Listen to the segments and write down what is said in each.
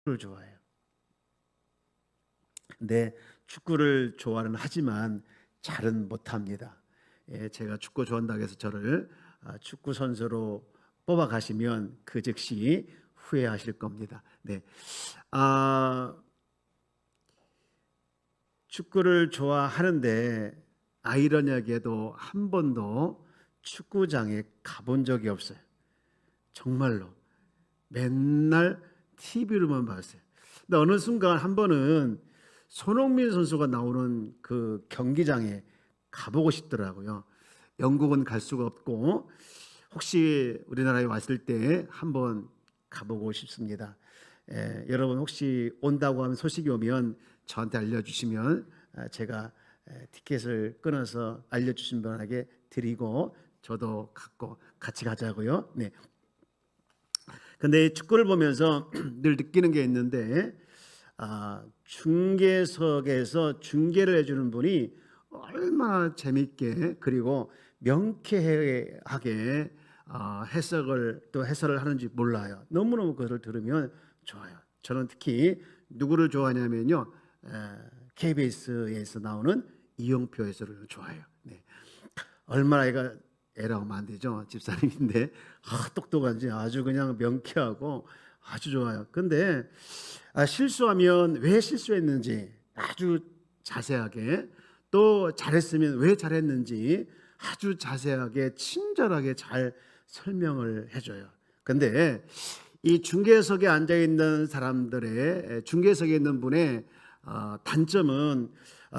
축구를 좋아해요. 근데 축구를 좋아는 하지만 잘은 못합니다. 예, 제가 축구 좋아한다고 해서 저를 축구 선수로 뽑아 가시면 그 즉시 후회하실 겁니다. 네. 아, 축구를 좋아하는데 아이러니하게도 한 번도 축구장에 가본 적이 없어요. 정말로 맨날 TV로만 봤어요. 근데 어느 순간 한 번은 손흥민 선수가 나오는 그 경기장에 가보고 싶더라고요. 영국은 갈 수가 없고 혹시 우리나라에 왔을 때 한번 가보고 싶습니다. 여러분 혹시 온다고 하면 소식이 오면 저한테 알려주시면 제가 티켓을 끊어서 알려주신 분에게 드리고 저도 갖고 같이 가자고요. 네. 근데 축구를 보면서 늘 느끼는 게 있는데 중계석에서 중계를 해주는 분이 얼마나 재밌게 그리고 명쾌하게 해설을 하는지 몰라요. 너무너무 그것을 들으면 좋아요. 저는 특히 누구를 좋아하냐면요, KBS에서 나오는 이영표 해설을 좋아해요. 네. 얼마나 애라고 하면 안 되죠. 집사님인데 똑똑한지 아주 그냥 명쾌하고 아주 좋아요. 근데 실수하면 왜 실수했는지 아주 자세하게, 또 잘했으면 왜 잘했는지 아주 자세하게 친절하게 잘 설명을 해줘요. 근데 이 중계석에 앉아 있는 사람들의, 중계석에 있는 분의 단점은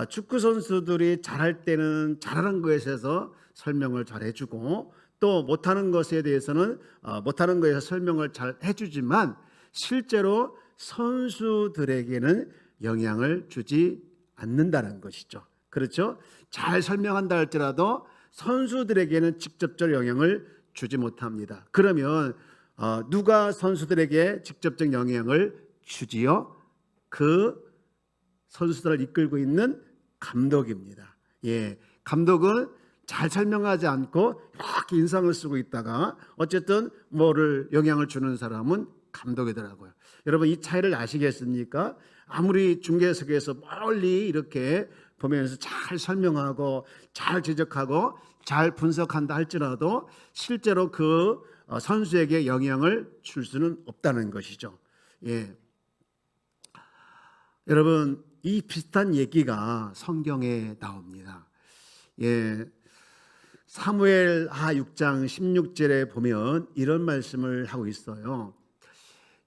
축구 선수들이 잘할 때는 잘하는 것에 대해서 설명을 잘 해주고, 또 못하는 것에 대해서는 못하는 것에서 설명을 잘 해주지만 실제로 선수들에게는 영향을 주지 않는다는 것이죠. 그렇죠? 잘 설명한다 할지라도 선수들에게는 직접적 영향을 주지 못합니다. 그러면 누가 선수들에게 직접적 영향을 주지요? 그 선수들을 이끌고 있는 감독입니다. 예, 감독은 잘 설명하지 않고 이렇게 인상을 쓰고 있다가 어쨌든 뭐를 영향을 주는 사람은 감독이더라고요. 여러분 이 차이를 아시겠습니까? 아무리 중계석에서 멀리 이렇게 보면서 잘 설명하고 잘 지적하고 잘 분석한다 할지라도 실제로 그 선수에게 영향을 줄 수는 없다는 것이죠. 예. 여러분 이 비슷한 얘기가 성경에 나옵니다. 예. 사무엘하 6장 16절에 보면 이런 말씀을 하고 있어요.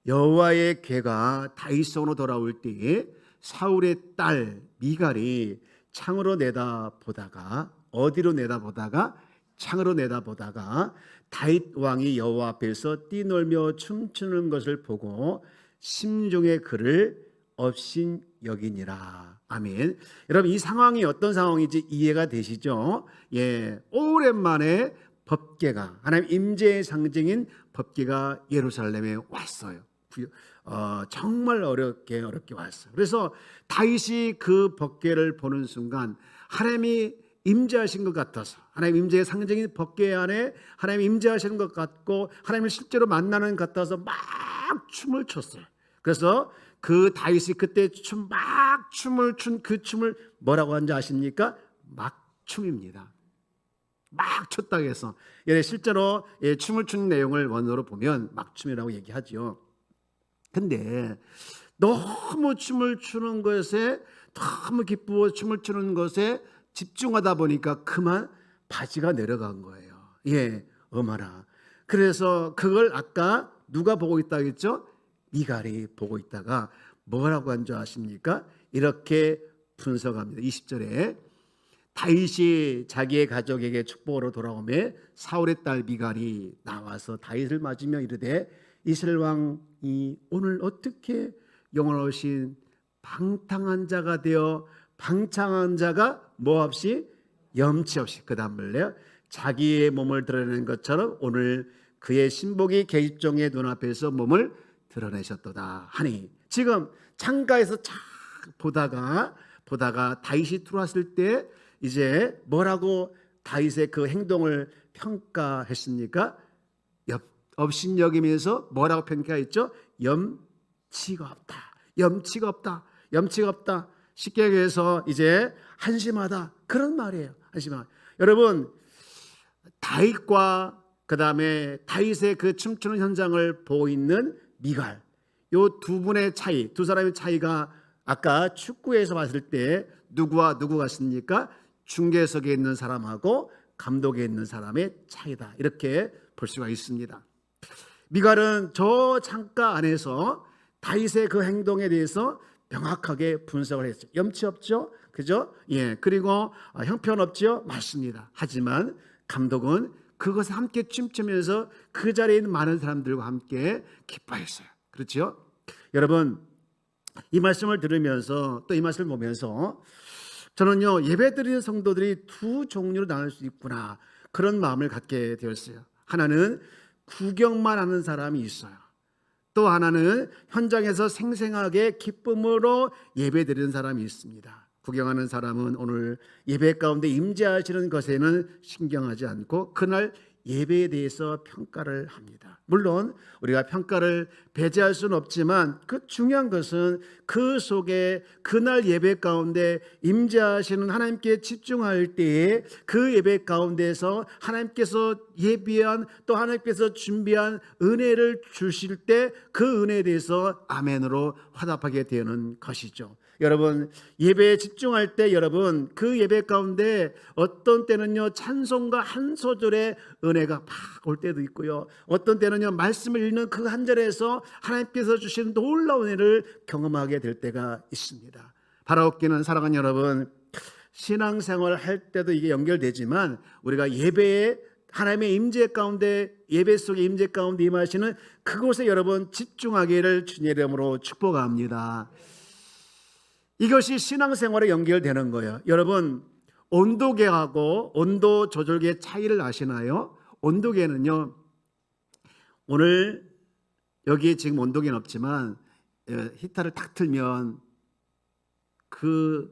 여호와의 궤가 다윗성으로 돌아올 때에 사울의 딸 미갈이 창으로 내다보다가, 어디로 내다보다가? 창으로 내다보다가 다윗 왕이 여호와 앞에서 뛰놀며 춤추는 것을 보고 심중에 그를 업신여기니라. 아멘. 여러분 이 상황이 어떤 상황인지 이해가 되시죠? 예, 오랜만에 법궤가, 하나님 임재의 상징인 법궤가 예루살렘에 왔어요. 정말 어렵게 왔어요. 그래서 다윗이 그 법궤를 보는 순간 하나님이 임재하신 것 같아서, 하나님 임재의 상징인 법궤 안에 하나님 임재하시는 것 같고 하나님을 실제로 만나는 것 같아서 막 춤을 췄어요. 그래서 그 다윗이 그때 막 춤을 춘 그 춤을 뭐라고 하는지 아십니까? 막춤입니다. 막 췄다고 해서, 실제로 춤을 추는 내용을 원어로 보면 막춤이라고 얘기하죠. 근데 너무 춤을 추는 것에, 너무 기쁘고 춤을 추는 것에 집중하다 보니까 그만 바지가 내려간 거예요. 예, 어머나. 그래서 그걸 아까 누가 보고 있다고 했죠? 미갈이 보고 있다가 뭐라고 한 줄 아십니까? 이렇게 분석합니다. 20절에 다윗이 자기의 가족에게 축복으로 돌아오매 사울의 딸 미갈이 나와서 다윗을 맞으며 이르되 이스라엘 왕이 오늘 어떻게 영원하신 방탕한 자가 되어, 방탕한 자가 뭐 없이? 염치 없이, 그 다음 말래요, 자기의 몸을 드러내는 것처럼 오늘 그의 신복이 계집종의 눈앞에서 몸을 드러내셨도다 하니, 지금 창가에서 착 보다가 다윗이 들어왔을 때 이제 뭐라고 다윗의 그 행동을 평가했습니까? 업신여기면서 뭐라고 평가했죠? 염치 염치가 없다. 염치가 없다. 염치가 없다. 쉽게 얘기해서 이제 한심하다. 그런 말이에요. 한심하다. 여러분, 다윗과 그다음에 다윗의 그 춤추는 현장을 보고 있는 미갈, 요 두 분의 차이, 두 사람의 차이가 아까 축구에서 봤을 때 누구와 누구 같습니까? 중계석에 있는 사람하고 감독에 있는 사람의 차이다. 이렇게 볼 수가 있습니다. 미갈은 저 창가 안에서 다윗의 그 행동에 대해서 명확하게 분석을 했어요. 염치 없죠? 그죠? 예. 그리고 형편없죠? 맞습니다. 하지만 감독은 그것을 함께 춤추면서 그 자리에 있는 많은 사람들과 함께 기뻐했어요. 그렇죠? 여러분, 이 말씀을 들으면서 또 이 말씀을 보면서 저는요, 예배드리는 성도들이 두 종류로 나눌 수 있구나, 그런 마음을 갖게 되었어요. 하나는 구경만 하는 사람이 있어요. 또 하나는 현장에서 생생하게 기쁨으로 예배드리는 사람이 있습니다. 구경하는 사람은 오늘 예배 가운데 임재하시는 것에는 신경하지 않고 그날 예배에 대해서 평가를 합니다. 물론 우리가 평가를 배제할 수는 없지만 그 중요한 것은 그 속에 그날 예배 가운데 임재하시는 하나님께 집중할 때에 그 예배 가운데서 하나님께서 예비한 또 하나님께서 준비한 은혜를 주실 때 그 은혜에 대해서 아멘으로 화답하게 되는 것이죠. 여러분, 예배에 집중할 때 여러분 그 예배 가운데 어떤 때는요 찬송가 한 소절의 은혜가 막 올 때도 있고요, 어떤 때는요 말씀을 읽는 그 한 절에서 하나님께서 주신 놀라운 은혜를 경험하게 될 때가 있습니다. 바라옵기는 사랑하는 여러분, 신앙생활을 할 때도 이게 연결되지만 우리가 예배에 하나님의 임재 가운데, 예배 속의 임재 가운데 임하시는 그곳에 여러분 집중하기를 주님의 이름으로 축복합니다. 이것이 신앙생활에 연결되는 거예요. 여러분, 온도계하고 온도 조절계의 차이를 아시나요? 온도계는요, 오늘 여기에 지금 온도계는 없지만 히터를 탁 틀면 그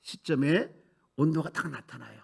시점에 온도가 딱 나타나요.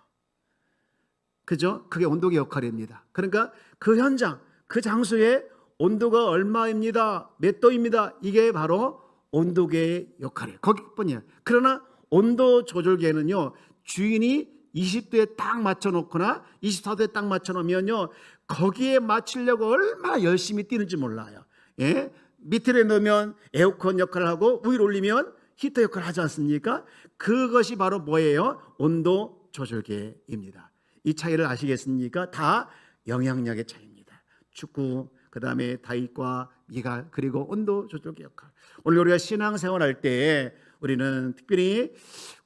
그죠? 그게 온도계 역할입니다. 그러니까 그 현장, 그 장소에 온도가 얼마입니다, 몇 도입니다, 이게 바로 온도계의 역할이에요. 거기뿐이에요. 그러나 온도 조절계는요, 주인이 20도에 딱 맞춰놓거나 24도에 딱 맞춰놓으면요, 거기에 맞추려고 얼마나 열심히 뛰는지 몰라요. 예? 밑에 넣으면 에어컨 역할을 하고 위로 올리면 히터 역할을 하지 않습니까? 그것이 바로 뭐예요? 온도 조절계입니다. 이 차이를 아시겠습니까? 다 영향력의 차이입니다. 축구, 그 다음에 다윗과 미갈, 그리고 온도 조절계 역할. 오늘 우리가 신앙생활할 때 우리는 특별히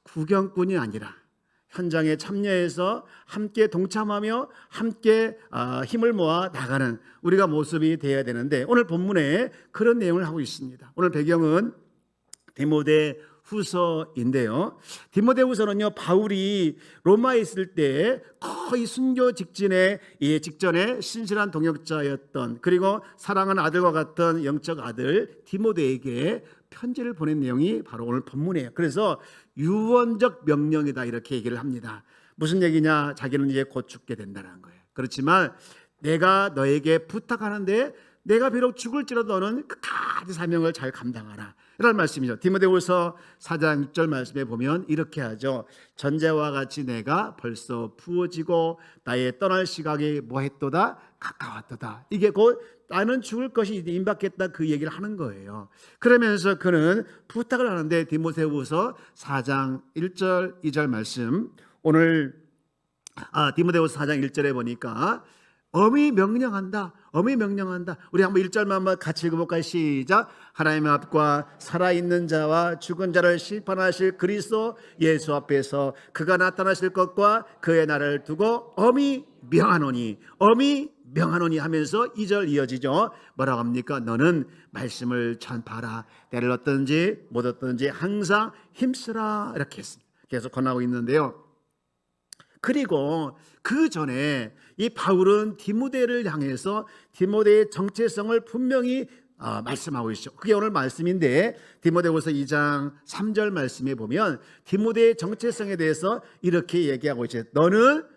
구경꾼이 아니라 현장에 참여해서 함께 동참하며 함께 힘을 모아 나가는 우리가 모습이 되어야 되는데, 오늘 본문에 그런 내용을 하고 있습니다. 오늘 배경은 디모데 후서인데요. 디모데 후서는요, 바울이 로마에 있을 때 거의 순교 직전에 신실한 동역자였던, 그리고 사랑하는 아들과 같은 영적 아들 디모데에게 편지를 보낸 내용이 바로 오늘 본문이에요. 그래서 유언적 명령이다 이렇게 얘기를 합니다. 무슨 얘기냐? 자기는 이제 곧 죽게 된다는 거예요. 그렇지만 내가 너에게 부탁하는데 내가 비록 죽을지라도 너는 끝까지 사명을 잘 감당하라, 이런 말씀이죠. 디모데후서 4장 6절 말씀에 보면 이렇게 하죠. 전제와 같이 내가 벌써 부어지고 나의 떠날 시각이 뭐했도다? 가까웠도다. 이게 곧 나는 죽을 것이 임박했다, 그 얘기를 하는 거예요. 그러면서 그는 부탁을 하는데 디모데후서 4장 1절 2절 말씀, 오늘 디모데후서 4장 1절에 보니까 엄히 명령한다, 엄히 명령한다. 우리 한번 1절만 한번 같이 읽어볼까요? 시작. 하나님의 앞과 살아있는 자와 죽은 자를 심판하실 그리스도 예수 앞에서 그가 나타나실 것과 그의 날을 두고 엄히 명하노니, 엄히 명하노니 하면서 2절 이어지죠. 뭐라고 합니까? 너는 말씀을 전파하라. 때를 얻든지 못 얻든지 항상 힘쓰라, 이렇게 했습니다. 계속 권하고 있는데요. 그리고 그 전에 이 바울은 디모데를 향해서 디모데의 정체성을 분명히 말씀하고 있죠. 그게 오늘 말씀인데, 디모데후서 2장 3절 말씀에 보면 디모데의 정체성에 대해서 이렇게 얘기하고 있죠. 너는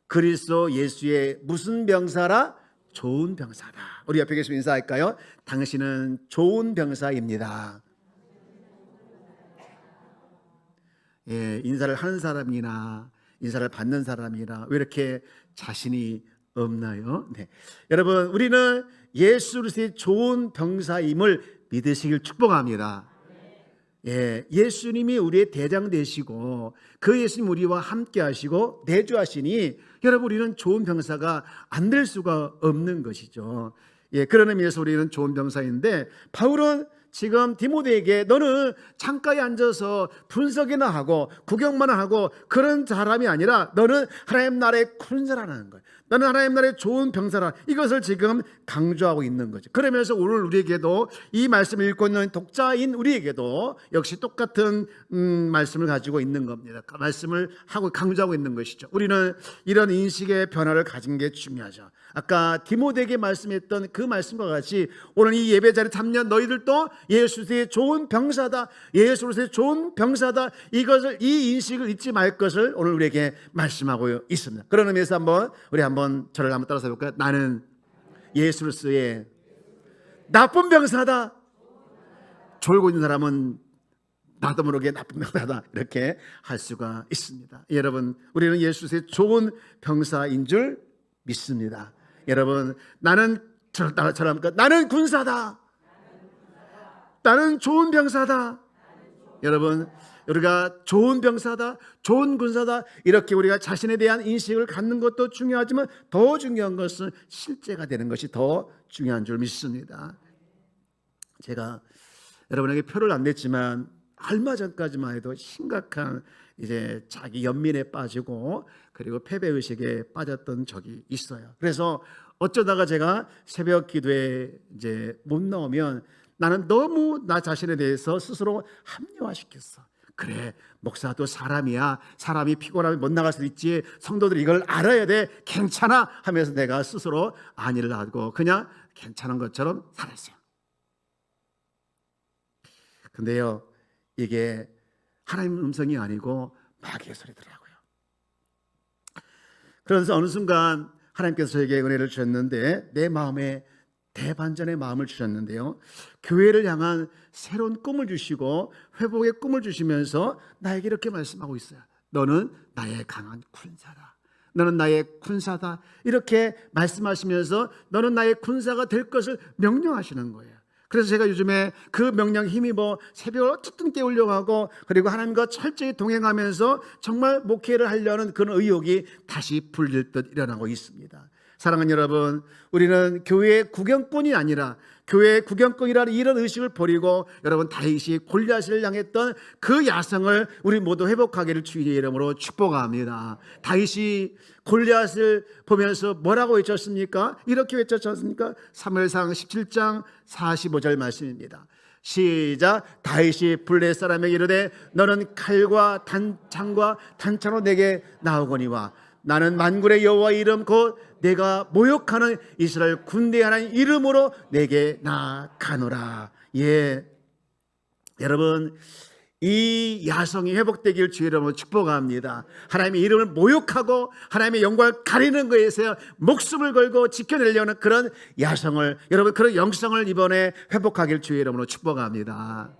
그리스도 예수의 무슨 병사라? 좋은 병사다. 우리 옆에 계시면 인사할까요? 당신은 좋은 병사입니다. 예, 인사를 하는 사람이나 인사를 받는 사람이나 왜 이렇게 자신이 없나요? 네. 여러분, 우리는 예수 그리스도의 좋은 병사임을 믿으시길 축복합니다. 예, 예수님이 우리의 대장 되시고 그 예수님 우리와 함께 하시고 내주하시니 여러분, 우리는 좋은 병사가 안 될 수가 없는 것이죠. 예, 그런 의미에서 우리는 좋은 병사인데, 바울은 지금 디모데에게 너는 창가에 앉아서 분석이나 하고 구경만 하고 그런 사람이 아니라 너는 하나님 나라의 군사라는 거예요. 너는 하나님 나라의 좋은 병사라, 이것을 지금 강조하고 있는 거죠. 그러면서 오늘 우리에게도 이 말씀을 읽고 있는 독자인 우리에게도 역시 똑같은 말씀을 가지고 있는 겁니다. 그 말씀을 하고 강조하고 있는 것이죠. 우리는 이런 인식의 변화를 가진 게 중요하죠. 아까 디모데에게 말씀했던 그 말씀과 같이 오늘 이 예배 자리에 참여한 너희들도 예수 그리스도의 좋은 병사다, 예수 그리스도의 좋은 병사다, 이것을, 이 인식을 잊지 말 것을 오늘 우리에게 말씀하고 있습니다. 그런 의미에서 우리 한번 저를 한번 따라서 해볼까요? 나는 예수 그리스도의 나쁜 병사다. 졸고 있는 사람은 나도 모르게 나쁜 병사다, 이렇게 할 수가 있습니다. 여러분, 우리는 예수 그리스도의 좋은 병사인 줄 믿습니다. 여러분, 나는 나는 군사다. 나는 좋은 병사다. 여러분, 우리가 좋은 병사다, 좋은 군사다, 이렇게 우리가 자신에 대한 인식을 갖는 것도 중요하지만 더 중요한 것은 실제가 되는 것이 더 중요한 줄 믿습니다. 제가 여러분에게 표를 안 냈지만 얼마 전까지만 해도 심각한 이제 자기 연민에 빠지고 그리고 패배의식에 빠졌던 적이 있어요. 그래서 어쩌다가 제가 새벽 기도에 이제 못 나오면 나는 너무 나 자신에 대해서 스스로 합리화시켰어. 그래, 목사도 사람이야. 사람이 피곤하면 못 나갈 수도 있지. 성도들이 이걸 알아야 돼. 괜찮아 하면서 내가 스스로 안위를 하고 그냥 괜찮은 것처럼 살았어요. 근데요, 이게 하나님 음성이 아니고 마귀의 소리더라고요. 그래서 어느 순간 하나님께서 저에게 은혜를 주셨는데, 내 마음에 대반전의 마음을 주셨는데요, 교회를 향한 새로운 꿈을 주시고 회복의 꿈을 주시면서 나에게 이렇게 말씀하고 있어요. 너는 나의 강한 군사다. 너는 나의 군사다. 이렇게 말씀하시면서 너는 나의 군사가 될 것을 명령하시는 거예요. 그래서 제가 요즘에 그 명령 힘입어 새벽을 어쨌든 깨우려고 하고, 그리고 하나님과 철저히 동행하면서 정말 목회를 하려는 그런 의욕이 다시 불릴 듯 일어나고 있습니다. 사랑하는 여러분, 우리는 교회의 구경꾼이 아니라 교회의 구경꾼이라는 이런 의식을 버리고 여러분, 다윗이 골리앗을 향했던 그 야성을 우리 모두 회복하기를 주의 이름으로 축복합니다. 다윗이 골리앗을 보면서 뭐라고 외쳤습니까? 이렇게 외쳤지 않습니까? 사무엘상 17장 45절 말씀입니다. 시작. 다윗이 블레 사람에게 이르되 너는 칼과 단창과 단창으로 내게 나오거니와 나는 만군의 여호와의 이름 곧 내가 모욕하는 이스라엘 군대 하나님 이름으로 내게 나아가노라. 예, 여러분, 이 야성이 회복되길 주의 이름으로 축복합니다. 하나님의 이름을 모욕하고 하나님의 영광을 가리는 것에서 목숨을 걸고 지켜내려는 그런 야성을, 여러분, 그런 영성을 이번에 회복하길 주의 이름으로 축복합니다.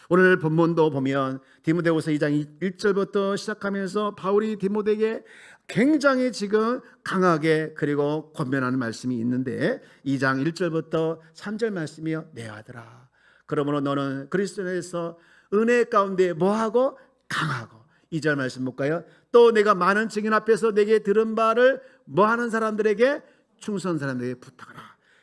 오늘 본문도 보면 디모데후서 2장 1절부터 시작하면서 바울이 디모데에게 굉장히 지금 강하게 그리고 권면하는 말씀이 있는데, 2장 1절부터 3절 말씀이요, 내 아들아, 그러므로 너는 그리스도에서 은혜 가운데 뭐하고? 강하고. 2절 말씀 볼까요? 또 내가 많은 증인 앞에서 내게 들은 바를 뭐하는 사람들에게? 충성한 사람들에게 부탁하라.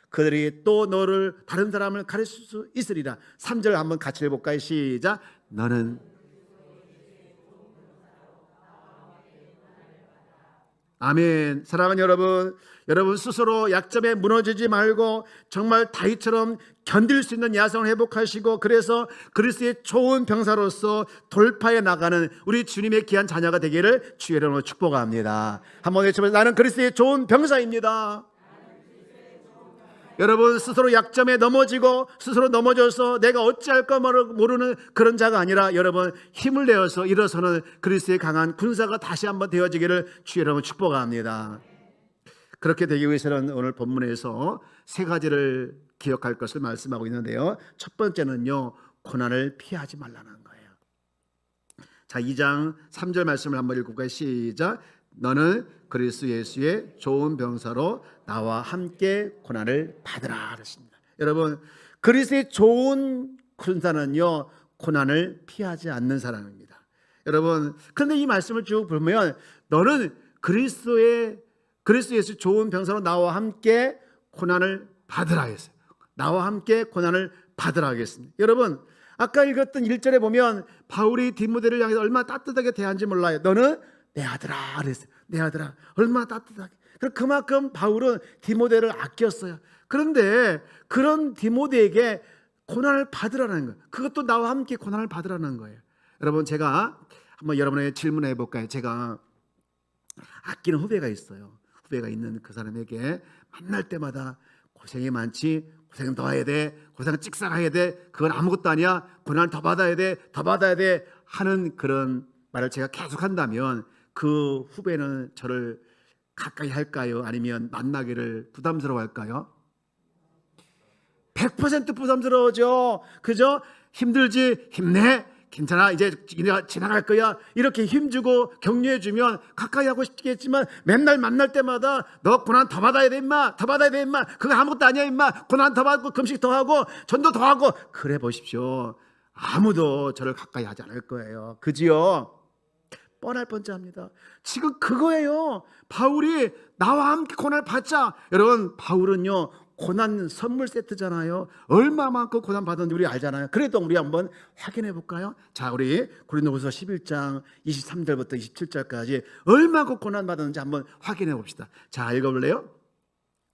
그들이 또 너를 다른 사람을 가르칠 수 있으리라. 3절 한번 같이 해볼까요? 시작. 너는 아멘. 사랑하는 여러분, 여러분 스스로 약점에 무너지지 말고 정말 다윗처럼 견딜 수 있는 야성을 회복하시고, 그래서 그리스도의 좋은 병사로서 돌파해 나가는 우리 주님의 귀한 자녀가 되기를 주의 이름으로 축복합니다. 한번 외쳐보세요. 나는 그리스도의 좋은 병사입니다. 여러분, 스스로 약점에 넘어지고 스스로 넘어져서 내가 어찌할까 모르는 그런 자가 아니라 여러분, 힘을 내어서 일어서는 그리스도의 강한 군사가 다시 한번 되어지기를 주의 이름으로 축복합니다. 그렇게 되기 위해서는 오늘 본문에서 세 가지를 기억할 것을 말씀하고 있는데요. 첫 번째는요, 고난을 피하지 말라는 거예요. 자, 2장 3절 말씀을 한번 읽어볼까요? 시작. 너는 그리스도 예수의 좋은 병사로 나와 함께 고난을 받으라 그랬습니다. 여러분, 그리스도의 좋은 군사는요, 고난을 피하지 않는 사람입니다. 여러분, 그런데 이 말씀을 쭉 보면 너는 그리스도 예수 좋은 병사로 나와 함께 고난을 받으라 했어요. 나와 함께 고난을 받으라 하겠습니다. 여러분, 아까 읽었던 1절에 보면 바울이 디모데를 향해서 얼마나 따뜻하게 대하는지 몰라요. 너는 내 아들아 그랬어요. 내 아들아. 얼마나 따뜻하게. 그만큼 바울은 디모데를 아꼈어요. 그런데 그런 디모데에게 고난을 받으라는 거예요. 그것도 나와 함께 고난을 받으라는 거예요. 여러분, 제가 한번 여러분에게 질문해 볼까요? 제가 아끼는 후배가 있어요. 후배가 있는 그 사람에게 만날 때마다 고생이 많지, 고생 더 해야 돼, 고생 찍사가야 돼, 그건 아무것도 아니야, 고난을 더 받아야 돼, 더 받아야 돼 하는 그런 말을 제가 계속 한다면 그 후배는 저를 가까이 할까요? 아니면 만나기를 부담스러워할까요? 100% 부담스러워져. 그죠? 힘들지? 힘내. 괜찮아. 이제 지나갈 거야. 이렇게 힘주고 격려해주면 가까이 하고 싶겠지만 맨날 만날 때마다 너 고난 더 받아야 돼 임마. 더 받아야 돼 임마. 그거 아무것도 아니야 임마. 고난 더 받고 금식 더 하고 전도 더 하고. 그래 보십시오. 아무도 저를 가까이 하지 않을 거예요. 그지요? 뻔할 뻔합니다. 지금 그거예요. 바울이 나와 함께 고난을 받자. 여러분, 바울은요 고난 선물 세트잖아요. 얼마만큼 고난 받았는지 우리 알잖아요. 그래도 우리 한번 확인해 볼까요? 자, 우리 고린도후서 11장 23절부터 27절까지 얼마만큼 고난 받았는지 한번 확인해 봅시다. 자, 읽어볼래요?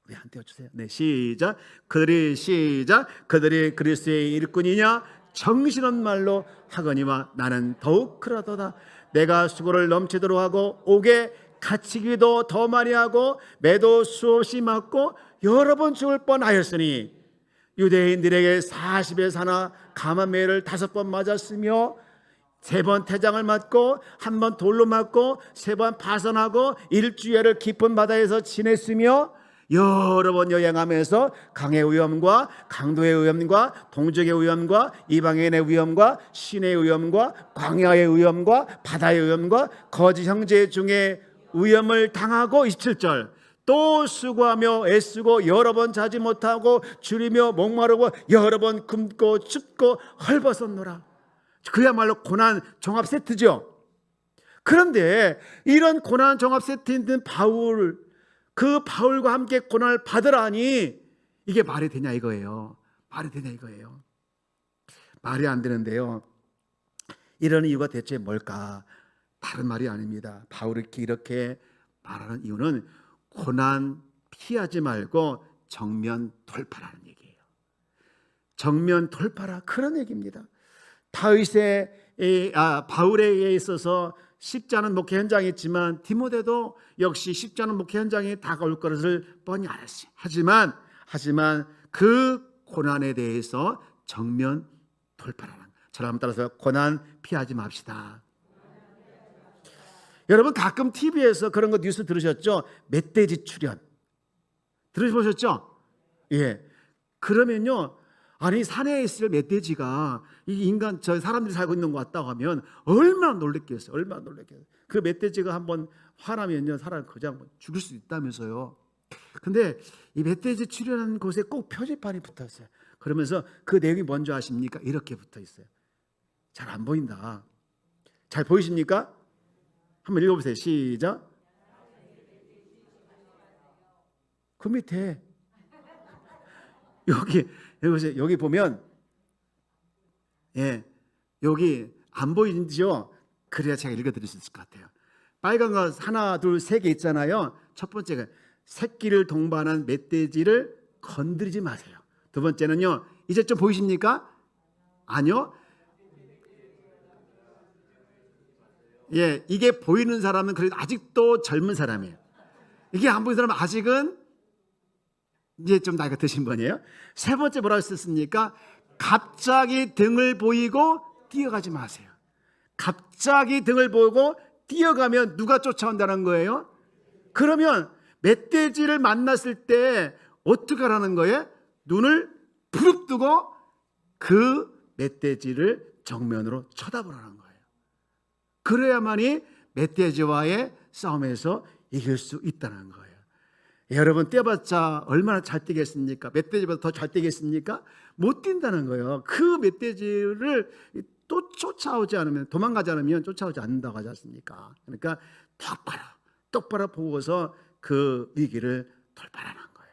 우리 한 띄워주세요. 네, 시작. 그들이 그리스도의 일꾼이냐? 정신없는 말로 하거니와 나는 더욱 그러도다. 내가 수고를 넘치도록 하고 옥에 갇히기도 더 많이 하고 매도 수없이 맞고 여러 번 죽을 뻔하였으니 유대인들에게 40에 사나 감한 매를 5번 맞았으며 3번 태장을 맞고 1번 돌로 맞고 3번 파선하고 일주일을 깊은 바다에서 지냈으며 여러 번 여행하면서 강의 위험과 강도의 위험과 동족의 위험과 이방인의 위험과 신의 위험과 광야의 위험과 바다의 위험과 거짓 형제 중에 위험을 당하고 27절 또 수고하며 애쓰고 여러 번 자지 못하고 줄이며 목마르고 여러 번 굶고 춥고 헐벗었노라. 그야말로 고난 종합 세트죠. 그런데 이런 고난 종합 세트에 있는 바울, 그 바울과 함께 고난을 받으라니 이게 말이 되냐 이거예요. 말이 되냐 이거예요. 말이 안 되는데요. 이런 이유가 대체 뭘까? 다른 말이 아닙니다. 바울이 이렇게 말하는 이유는 고난 피하지 말고 정면 돌파라는 얘기예요. 정면 돌파라 그런 얘기입니다. 바울에 있어서 쉽지 않은 목회 현장이 있지만 디모데도 역시 쉽지 않은 목회 현장에 다가올 것을 뻔히 알았어요. 하지만 그 고난에 대해서 정면 돌파라는 저를 따라서 고난 피하지 맙시다. 여러분 가끔 TV에서 그런 거 뉴스 들으셨죠? 멧돼지 출연 들으셔보셨죠? 예. 그러면요, 아니 산에 있을 멧돼지가 이 사람들이 살고 있는 것 같다고 하면 얼마나 놀랬겠어요. 얼마나 놀랬겠어요. 그 멧돼지가 한번 화나면요 사람을 그냥 죽일 수 있다면서요. 근데 이 멧돼지 출연한 곳에 꼭 표지판이 붙어 있어요. 그러면서 그 내용이 뭔지 아십니까? 이렇게 붙어 있어요. 잘 안 보인다. 잘 보이십니까? 한번 읽어보세요. 시작. 그 밑에 여기 보면 여기 안 보이죠? 그래야 제가 읽어드릴 수 있을 것 같아요. 빨간 거 하나 둘 세 개 있잖아요. 첫 번째가 새끼를 동반한 멧돼지를 건드리지 마세요. 두 번째는요, 이제 좀 보이십니까? 아니요. 이게 보이는 사람은 그래도 아직도 젊은 사람이에요. 이게 안 보이는 사람은 아직은 이제 좀 나이가 드신 분이에요. 세 번째 뭐라고 썼습니까? 갑자기 등을 보이고 뛰어가지 마세요. 갑자기 등을 보고 뛰어가면 누가 쫓아온다는 거예요? 그러면 멧돼지를 만났을 때 어떻게 하라는 거예요? 눈을 부릅뜨고 그 멧돼지를 정면으로 쳐다보라는 거예요. 그래야만이 멧돼지와의 싸움에서 이길 수 있다는 거예요. 여러분, 뛰어봤자 얼마나 잘 뛰겠습니까? 멧돼지보다 더 잘 뛰겠습니까? 못 뛴다는 거예요. 그 멧돼지를 또 쫓아오지 않으면, 도망가지 않으면 쫓아오지 않는다고 하지 않습니까? 그러니까 똑바로 보고서 그 위기를 돌파하는 거예요.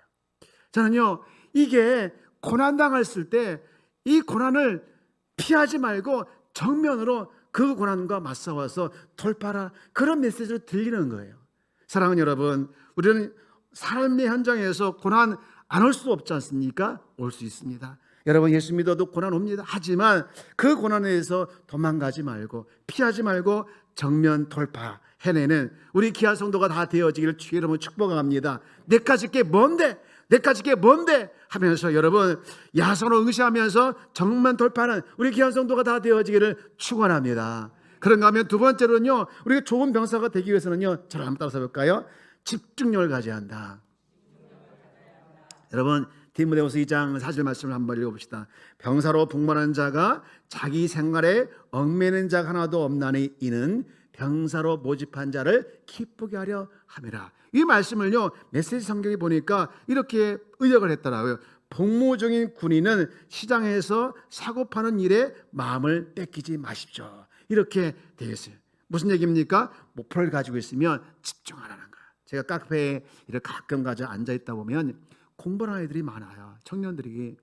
저는요, 이게 고난당했을 때 이 고난을 피하지 말고 정면으로 그 고난과 맞서와서 돌파하라, 그런 메시지를 들리는 거예요. 사랑하는 여러분, 우리는 삶의 현장에서 고난 안 올 수 없지 않습니까? 올 수 있습니다. 여러분, 예수 믿어도 고난 옵니다. 하지만 그 고난에서 도망가지 말고, 피하지 말고 정면 돌파 해내는 우리 귀한 성도가 다 되어지기를 주의 이름으로 축복합니다. 내까지 게 뭔데? 내까지 게 뭔데? 하면서 여러분, 야선을 응시하면서 정면 돌파하는 우리 귀한 성도가 다 되어지기를 축원합니다. 그런가 하면 두 번째로는요, 우리가 좋은 병사가 되기 위해서는요, 저를 한번 따라서 볼까요? 집중력을 가져야 한다. 여러분, 디모데후서 2장 4절 말씀을 한번 읽어봅시다. 병사로 분만한 자가 자기 생활에 얽매는 자가 하나도 없나니 이는 병사로 모집한 자를 기쁘게 하려 함이라. 이 말씀을요, 메시지 성경에 보니까 이렇게 의역을 했더라고요. 복무 중인 군인은 시장에서 사고 파는 일에 마음을 뺏기지 마십시오. 이렇게 되어 있어요. 무슨 얘기입니까? 목표를 가지고 있으면 집중하라는 거예요. 제가 카페에 이렇게 가끔 가서 앉아있다 보면 공부하는 아이들이 많아요. 청년들이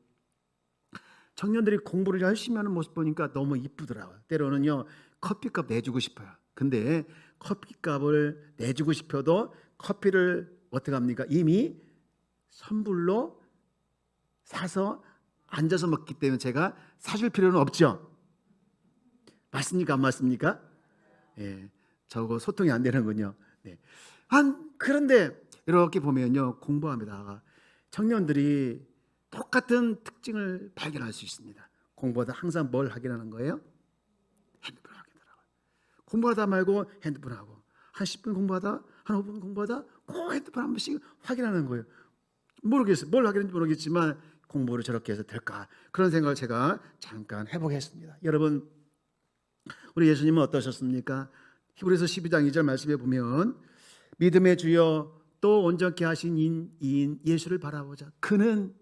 공부를 열심히 하는 모습 보니까 너무 이쁘더라고요. 때로는요, 커피값 내주고 싶어요. 근데 커피값을 내주고 싶어도 커피를 어떻게 합니까? 이미 선불로 사서 앉아서 먹기 때문에 제가 사줄 필요는 없죠. 맞습니까? 안 맞습니까? 예, 저거 소통이 안 되는군요. 네. 그런데 이렇게 보면요, 공부합니다. 청년들이 똑같은 특징을 발견할 수 있습니다. 공부하다 항상 뭘 확인하는 거예요? 핸드폰 확인하더라고요. 공부하다 말고 핸드폰 하고, 한 10분 공부하다, 한 5분 공부하다 꼭 핸드폰 한 번씩 확인하는 거예요. 모르겠어요. 뭘 확인했는지 모르겠지만 공부를 저렇게 해서 될까? 그런 생각을 제가 잠깐 해보겠습니다. 여러분, 우리 예수님은 어떠셨습니까? 히브리서 12장 2절 말씀에 보면 믿음의 주여 또 온전케 하신 이인 예수를 바라보자. 그는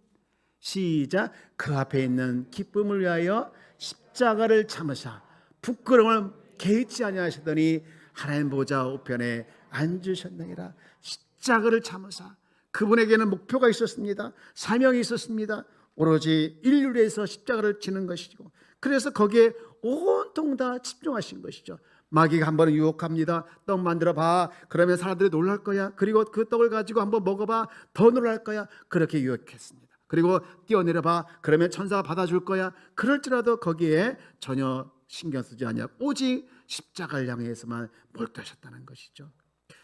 시작 그 앞에 있는 기쁨을 위하여 십자가를 참으사 부끄러움을 개의치 아니하시더니 하나님 보좌 우편에 앉으셨느니라. 십자가를 참으사, 그분에게는 목표가 있었습니다. 사명이 있었습니다. 오로지 인류를 위해서 십자가를 지는 것이고, 그래서 거기에 온통 다 집중하신 것이죠. 마귀가 한 번은 유혹합니다. 떡 만들어 봐. 그러면 사람들이 놀랄 거야. 그리고 그 떡을 가지고 한번 먹어봐. 더 놀랄 거야. 그렇게 유혹했습니다. 그리고 뛰어내려 봐. 그러면 천사가 받아줄 거야. 그럴지라도 거기에 전혀 신경 쓰지 않냐. 오직 십자가를 향해서만 몰두하셨다는 것이죠.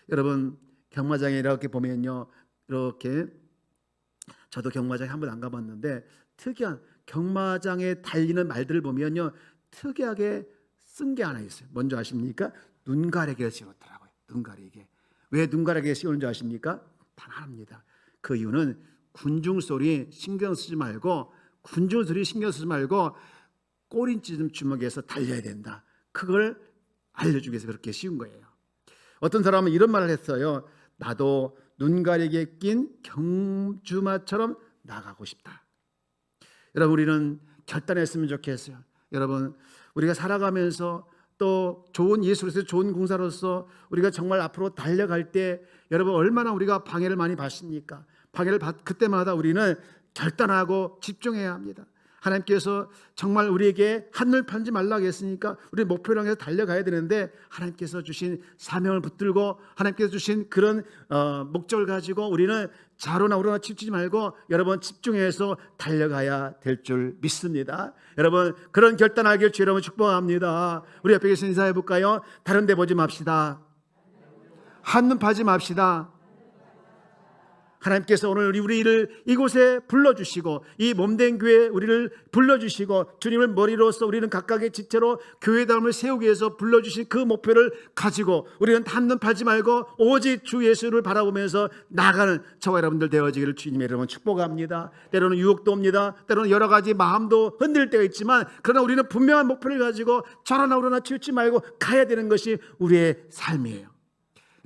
여러분, 경마장에 이렇게 보면요, 이렇게 저도 경마장에 한 번 안 가봤는데 특이한 경마장에 달리는 말들을 보면요, 특이하게 쓴 게 하나 있어요. 뭔지 아십니까? 눈가리개를 씌웠더라고요. 눈가리개. 왜 눈가리개 씌우는 줄 아십니까? 단 하나입니다. 그 이유는 군중 소리 신경 쓰지 말고 꼬린지 주먹에서 달려야 된다. 그걸 알려주기 위해서 그렇게 씌운 거예요. 어떤 사람은 이런 말을 했어요. 나도 눈가리개 낀 경주마처럼 나가고 싶다. 여러분, 우리는 결단했으면 좋겠어요. 여러분, 우리가 살아가면서 또 좋은 예수로서 좋은 공사로서 우리가 정말 앞으로 달려갈 때 여러분, 얼마나 우리가 방해를 많이 받습니까? 그때마다 우리는 결단하고 집중해야 합니다. 하나님께서 정말 우리에게 하늘 팔지 말라고 했으니까 우리 목표를 향해서 달려가야 되는데, 하나님께서 주신 사명을 붙들고 하나님께서 주신 그런 목적을 가지고 우리는 좌로나 우로나 치우치지 말고 여러분 집중해서 달려가야 될 줄 믿습니다. 여러분, 그런 결단하길 주여 여러분 축복합니다. 우리 옆에 계신 인사해 볼까요? 다른 데 보지 맙시다. 한눈 파지 맙시다. 하나님께서 오늘 우리를 이곳에 불러주시고 이 몸된 교회에 우리를 불러주시고 주님을 머리로서 우리는 각각의 지체로 교회다움을 세우기 위해서 불러주신 그 목표를 가지고 우리는 한눈 팔지 말고 오직 주 예수를 바라보면서 나아가는 저와 여러분들 되어지기를 주님의 이름으로 축복합니다. 때로는 유혹도 옵니다. 때로는 여러 가지 마음도 흔들 때가 있지만 그러나 우리는 분명한 목표를 가지고 저러나 우러나 치우치 말고 가야 되는 것이 우리의 삶이에요.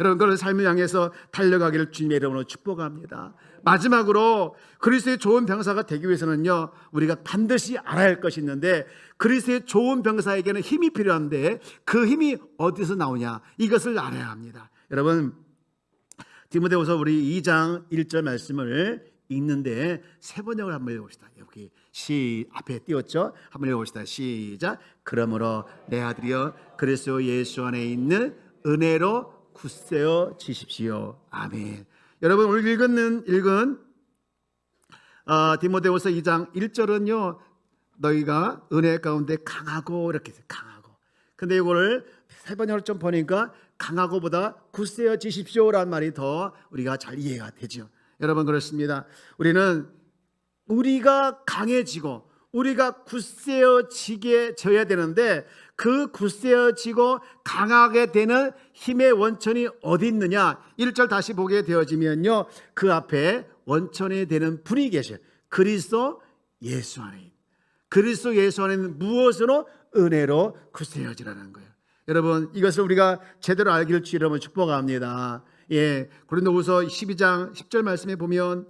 여러분 그런 삶을 향해서 달려가기를 주님의 이름으로 축복합니다. 마지막으로 그리스도의 좋은 병사가 되기 위해서는요, 우리가 반드시 알아야 할 것이 있는데 그리스도의 좋은 병사에게는 힘이 필요한데 그 힘이 어디서 나오냐, 이것을 알아야 합니다. 여러분 디모데후서 우리 2장 1절 말씀을 읽는데 세 번역을 한번 읽어봅시다. 여기 앞에 띄웠죠? 한번 읽어봅시다. 시작. 그러므로 내 아들이여 그리스도 예수 안에 있는 은혜로 굳세어 지십시오. 아멘. 여러분 오늘 읽은 디모데후서 2장 1절은요, 너희가 은혜 가운데 강하고 이렇게 강하고. 근데 이거를 세 번역을 좀 보니까 강하고보다 굳세어 지십시오라는 말이 더 우리가 잘 이해가 되죠. 여러분 그렇습니다. 우리가 강해지고 우리가 굳세어지게 져야 되는데 그 굳세어지고 강하게 되는 힘의 원천이 어디 있느냐, 1절 다시 보게 되어지면요, 그 앞에 원천이 되는 분이 계셔요. 그리스도 예수 안에. 그리스도 예수 안에는 무엇으로? 은혜로 굳세어지라는 거예요. 여러분 이것을 우리가 제대로 알기를 주 여러분 축복합니다. 예, 고린도후서 12장 10절 말씀에 보면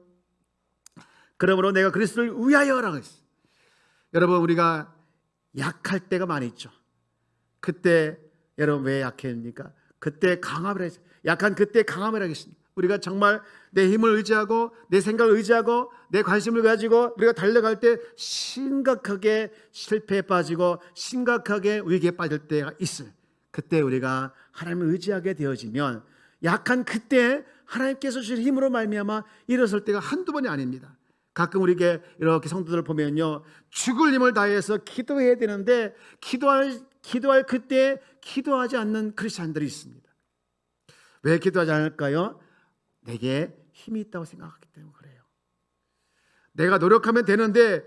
그러므로 내가 그리스도를 위하여라고 했어요. 여러분 우리가 약할 때가 많이 있죠. 그때 여러분 왜 약합니까? 그때 강함을 하죠. 약한 그때 강함을 하겠습니다. 우리가 정말 내 힘을 의지하고 내 생각을 의지하고 내 관심을 가지고 우리가 달려갈 때 심각하게 실패에 빠지고 심각하게 위기에 빠질 때가 있어요. 그때 우리가 하나님을 의지하게 되어지면 약한 그때 하나님께서 주신 힘으로 말미암아 일어설 때가 한두 번이 아닙니다. 가끔 우리에게 이렇게 성도들 보면요, 죽을 힘을 다해서 기도해야 되는데 기도할 그때 기도하지 않는 크리스찬들이 있습니다. 왜 기도하지 않을까요? 내게 힘이 있다고 생각하기 때문에 그래요. 내가 노력하면 되는데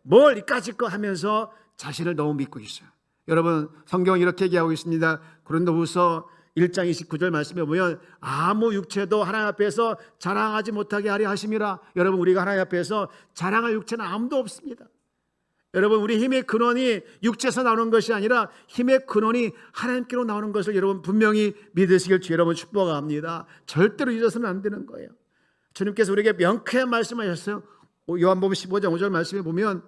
뭘 이까짓 거 하면서 자신을 너무 믿고 있어요. 여러분 성경은 이렇게 얘기하고 있습니다. 고린도후서 1장 29절 말씀에 보면 아무 육체도 하나님 앞에서 자랑하지 못하게 하려 하심이라. 여러분 우리가 하나님 앞에서 자랑할 육체는 아무도 없습니다. 여러분 우리 힘의 근원이 육체에서 나오는 것이 아니라 힘의 근원이 하나님께로 나오는 것을 여러분 분명히 믿으시길 주 여러분 축복합니다. 절대로 잊어서는 안 되는 거예요. 주님께서 우리에게 명쾌한 말씀하셨어요. 요한복음 15장 5절 말씀에 보면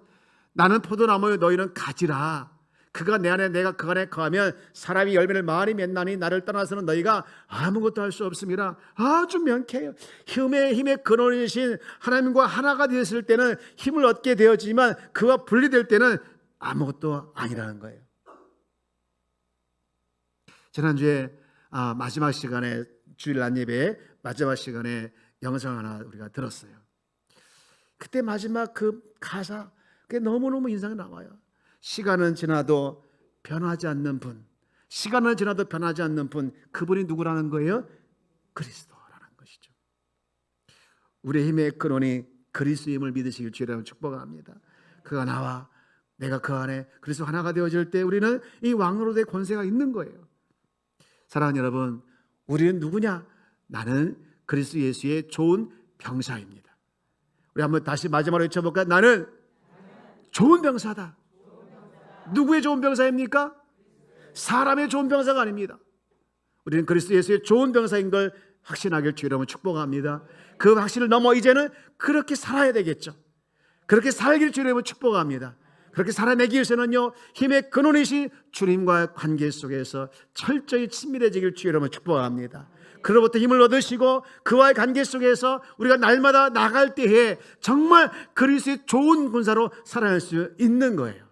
나는 포도나무요 너희는 가지라. 그가 내 안에 내가 그 안에 거하면 사람이 열매를 많이 맺나니 나를 떠나서는 너희가 아무것도 할 수 없음이라. 아주 명쾌해요. 힘의 근원이신 하나님과 하나가 되었을 때는 힘을 얻게 되어지만 그와 분리될 때는 아무것도 아니라는 거예요. 지난주에 마지막 시간에 주일 낮예배 마지막 시간에 영상 하나 우리가 들었어요. 그때 마지막 그 가사 그게 너무너무 인상이 남아요. 시간은 지나도 변하지 않는 분, 시간은 지나도 변하지 않는 분, 그분이 누구라는 거예요? 그리스도라는 것이죠. 우리의 힘의 근원이 그리스도임을 믿으시길 주님으로 축복합니다. 그가 나와 내가 그 안에 그리스도 하나가 되어질 때 우리는 이 왕으로의 권세가 있는 거예요. 사랑하는 여러분, 우리는 누구냐? 나는 그리스도 예수의 좋은 병사입니다. 우리 한번 다시 마지막으로 외쳐볼까요? 나는 좋은 병사다. 누구의 좋은 병사입니까? 사람의 좋은 병사가 아닙니다. 우리는 그리스도 예수의 좋은 병사인 걸 확신하길 주 여러분 축복합니다. 그 확신을 넘어 이제는 그렇게 살아야 되겠죠. 그렇게 살길 주 여러분 축복합니다. 그렇게 살아내기 위해서는요, 힘의 근원이신 주님과의 관계 속에서 철저히 친밀해지길 주 여러분 축복합니다. 그로부터 힘을 얻으시고 그와의 관계 속에서 우리가 날마다 나갈 때에 정말 그리스도의 좋은 군사로 살아날 수 있는 거예요.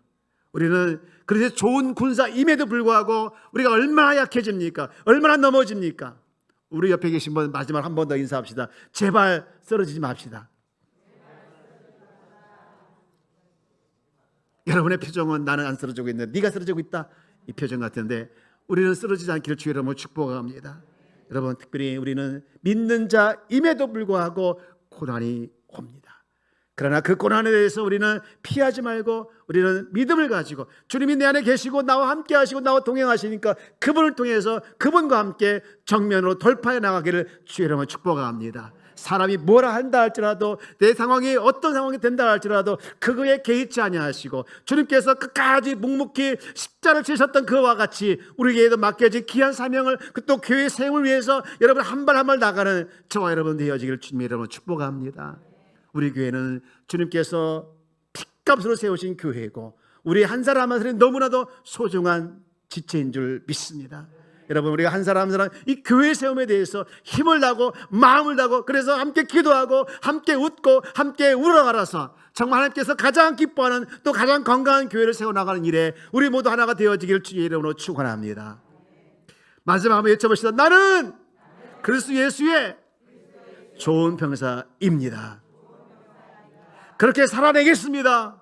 우리는 그래서 좋은 군사임에도 불구하고 우리가 얼마나 약해집니까? 얼마나 넘어집니까? 우리 옆에 계신 분 마지막 한 번 더 인사합시다. 제발 쓰러지지 맙시다. 여러분의 표정은 나는 안 쓰러지고 있는데 네가 쓰러지고 있다, 이 표정 같은데 우리는 쓰러지지 않기를 주의 이름으로 축복합니다. 여러분, 특별히 우리는 믿는 자임에도 불구하고 고난이 옵니다. 그러나 그 고난에 대해서 우리는 피하지 말고 우리는 믿음을 가지고 주님이 내 안에 계시고 나와 함께 하시고 나와 동행하시니까 그분을 통해서 그분과 함께 정면으로 돌파해 나가기를 주의 이름으로 축복합니다. 사람이 뭐라 한다 할지라도 내 상황이 어떤 상황이 된다 할지라도 그거에 개의치 아니하시고 주님께서 끝까지 묵묵히 십자를 지셨던 그와 같이 우리에게도 맡겨진 귀한 사명을 또 교회 세움을 위해서 여러분 한 발 한 발 나가는 저와 여러분 되어지기를 주님의 이름으로 축복합니다. 우리 교회는 주님께서 핏값으로 세우신 교회고 우리 한 사람 한 사람이 너무나도 소중한 지체인 줄 믿습니다. 여러분, 우리가 한 사람 한 사람 이 교회 세움에 대해서 힘을 다고 마음을 다고 그래서 함께 기도하고 함께 웃고 함께 울어가라서 정말 하나님께서 가장 기뻐하는 또 가장 건강한 교회를 세워나가는 일에 우리 모두 하나가 되어지기를 주의 이름으로 축원합니다. 마지막 한번 외쳐봅시다. 나는 그리스도 예수의 좋은 병사입니다. 그렇게 살아내겠습니다.